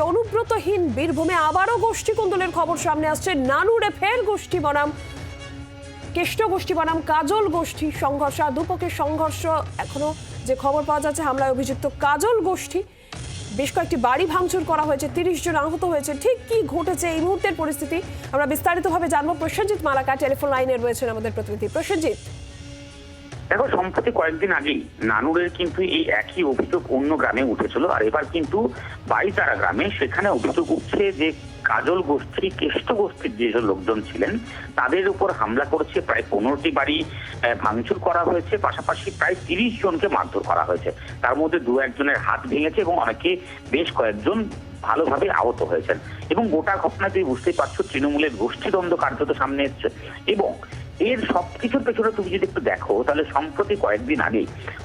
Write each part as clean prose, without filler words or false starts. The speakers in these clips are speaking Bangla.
অনুব্রতহীন বীরভূমে আবারও গোষ্ঠী কোন্দলের খবর সামনে আসছে। নানুরে ফের গোষ্ঠী বনাম কেষ্ট গোষ্ঠী বনাম কাজল গোষ্ঠী সংঘর্ষ, দুপক্ষের সংঘর্ষ। এখনো যে খবর পাওয়া যাচ্ছে, হামলায় অভিযুক্ত কাজল গোষ্ঠী। বেশ কয়েকটি বাড়ি ভাঙচুর করা হয়েছে, 30 জন আহত হয়েছে। ঠিক কি ঘটেছে এই মুহূর্তের পরিস্থিতি আমরা বিস্তারিতভাবে জানবো। প্রসেনজিৎ মালাকা টেলিফোন লাইনে রয়েছেন আমাদের প্রতিনিধি। প্রসেনজিৎ, দেখো, সম্প্রতি কয়েকদিন আগেই নানুরের কিন্তু এই একই অভিযোগ অন্য গ্রামে উঠেছিল, আর এবার কিন্তু বাইতারা গ্রামে সেখানে অভিযোগ উঠছে যে কাজল গোষ্ঠী, কেষ্ট গোষ্ঠীর যেসব লোকজন ছিলেন তাদের উপর হামলা করেছে। প্রায় 15টি বাড়ি ভাঙচুর করা হয়েছে, পাশাপাশি প্রায় 30 জনকে মারধর করা হয়েছে। তার মধ্যে 2-1 জনের হাত ভেঙেছে এবং অনেকে বেশ কয়েকজন ভালোভাবে আহত হয়েছেন। এবং গোটা ঘটনা তুমি বুঝতেই পারছো, তৃণমূলের গোষ্ঠীদ্বন্দ্ব কার্যত সামনে এসছে। এবং এর সবকিছুর পেছনে তুমি যদি একটু দেখো, তাহলে সম্প্রতি কয়েকদিন আগে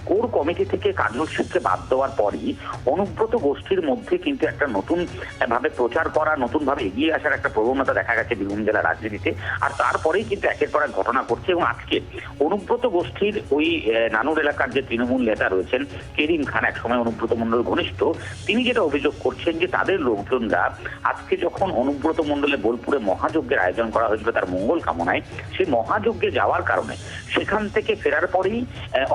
কোর কমিটি থেকে কাজল শেখকে বাদ দেওয়ার পরই অনুব্রত গোষ্ঠীর মধ্যে কিন্তু একটা নতুন ভাবে প্রচার করা, নতুন ভাবে এগিয়ে আসার একটা প্রবণতা দেখা গেছে বীরভূম জেলার রাজনীতিতে। আর তারপরেই কিন্তু একের পর এক ঘটনা ঘটছে। এবং আজকে অনুব্রত গোষ্ঠীর ওই নানুর এলাকার যে তৃণমূল নেতা রয়েছেন কেরিম খান, একসময় অনুব্রত মণ্ডল ঘনিষ্ঠ, তিনি যেটা অভিযোগ করছেন যে তাদের লোকজনরা আজকে যখন অনুব্রত মণ্ডলের বোলপুরে মহাযজ্ঞের আয়োজন করা হয়েছিল তার মঙ্গল কামনায়, সেই মহাযজ্ঞে যাওয়ার কারণে সেখান থেকে ফেরার পরেই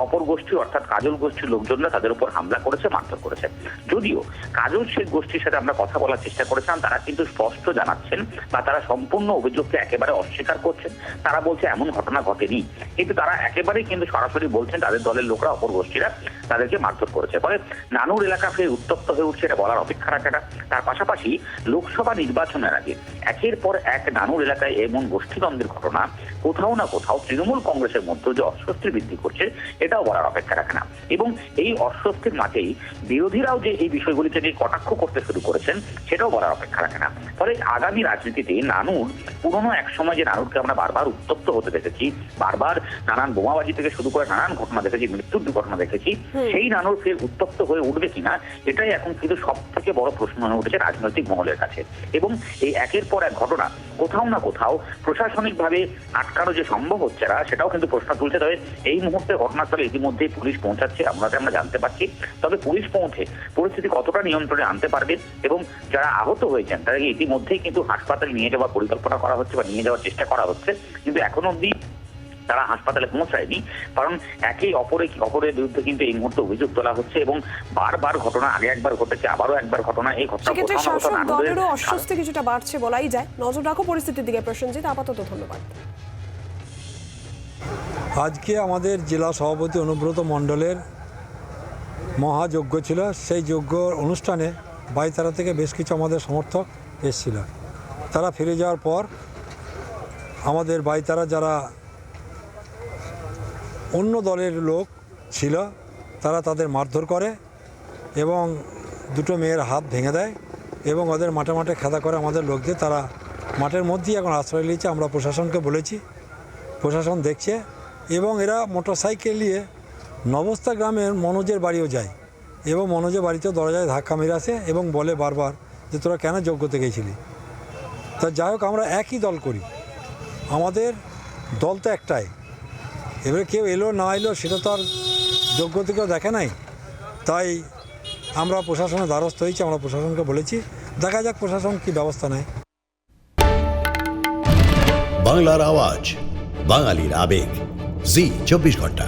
অপর গোষ্ঠী অর্থাৎ কাজল গোষ্ঠীর লোকজনরা তাদের উপর হামলা করেছে, মারধর করেছে। যদিও কাজল শেখ গোষ্ঠীর সাথে আমরা কথা বলার চেষ্টা করেছিলাম, তারা কিন্তু স্পষ্ট জানাচ্ছেন বা তারা সম্পূর্ণ অভিযোগকে একেবারে অস্বীকার করছেন। তারা বলছে এমন ঘটনা ঘটেনি, কিন্তু তারা একেবারেই কিন্তু সরাসরি বলছেন তাদের দলের লোকরা, অপর গোষ্ঠীরা তাদেরকে মারধর করেছে। ফলে নানুর এলাকা ফের উত্তপ্ত হয়ে উঠছে, এটা বলার অপেক্ষা রাখে না। তার পাশাপাশি লোকসভা নির্বাচনের আগে একের পর এক নানুর এলাকায় এমন গোষ্ঠীদ্বন্দ্বের ঘটনা কোথাও না কোথাও তৃণমূল কংগ্রেসের মধ্যে যে অস্বস্তি বৃদ্ধি করছে, এটাও বলার অপেক্ষা রাখে না। এবং এই অস্বস্তির মাঝেই বিরোধীরাও যে এই বিষয়গুলিকে নিয়ে কটাক্ষ করতে শুরু করেছেন, সেটাও বলার অপেক্ষা রাখে না। ফলে আগামী রাজনীতিতে নানুর পুরনো এক সময় যে নানুরকে আমরা বারবার উত্তপ্ত হতে দেখেছি, বারবার নানান বোমাবাজি থেকে শুরু করে নানান ঘটনা দেখেছি, মৃত্যুর ঘটনা দেখেছি, সেই নানুর ফের উত্তপ্ত হয়ে উঠবে কিনা, এটাই এখন কিন্তু সব থেকে বড় প্রশ্ন হয়ে উঠেছে রাজনৈতিক মহলের কাছে। এবং এই একের পর এক ঘটনা কোথাও না কোথাও প্রশাসনিকভাবে আটকানো যে সম্ভব হচ্ছে না, সেটাও কিন্তু প্রশ্ন তুলছে। তবে এই মুহূর্তে ঘটনাস্থলে ইতিমধ্যেই পুলিশ পৌঁছাচ্ছে, আমরা জানতে পারছি। তবে পুলিশ পৌঁছে পরিস্থিতি কতটা নিয়ন্ত্রণে আনতে পারবে এবং যারা আহত হয়েছেন তাদেরকে ইতিমধ্যেই কিন্তু হাসপাতালে নিয়ে যাওয়ার পরিকল্পনা করা হচ্ছে বা নিয়ে যাওয়ার চেষ্টা করা হচ্ছে, কিন্তু এখনো অব্দি তারা হাসপাতালে পৌঁছায়নি। কারণ একে অপরের বিরুদ্ধে কিন্তু এই মুহূর্তে অভিযোগ তোলা হচ্ছে এবং বারবার ঘটনা, আগে একবার ঘটেছে, আবারও একবার ঘটনা। এই ঘটনা দলেরও অস্বস্তি কিছুটা বাড়ছে বলাই যায়। নজর রাখো পরিস্থিতির দিকে প্রসেনজিৎ, আপাতত ধন্যবাদ। আজকে আমাদের জেলা সভাপতি অনুব্রত মণ্ডলের মহাযজ্ঞ ছিল। সেই যজ্ঞ অনুষ্ঠানে বাইতারা থেকে বেশ কিছু আমাদের সমর্থক এসেছিল। তারা ফিরে যাওয়ার পর আমাদের বাইতারা যারা অন্য দলের লোক ছিল তারা তাদের মারধর করে এবং দুটো মেয়ের হাত ভেঙে দেয় এবং ওদের মাঠে মাঠে খেদা করে আমাদের লোকদের। তারা মাঠের মধ্যেই এখন আশ্রয় নিয়েছে। আমরা প্রশাসনকে বলেছি, প্রশাসন দেখছে। এবং এরা মোটরসাইকেল নিয়ে নবস্তা গ্রামের মনোজের বাড়িও যায় এবং মনোজের বাড়িতেও দরজায় ধাক্কা মেরে আসে এবং বলে বারবার যে তোরা কেন যজ্ঞতে গেছিলি। তা যাই হোক, আমরা একই দল করি, আমাদের দল তো একটাই। এবারে কেউ এলো না এলো সেটা তো আর যোগ্য থেকেও দেখে নাই। তাই আমরা প্রশাসনের দ্বারস্থ হয়েছি, আমরা প্রশাসনকে বলেছি, দেখা যাক প্রশাসন কি ব্যবস্থা নেয়। বাংলার আওয়াজ, বাঙালির আবেগ, জি 24 ঘন্টা।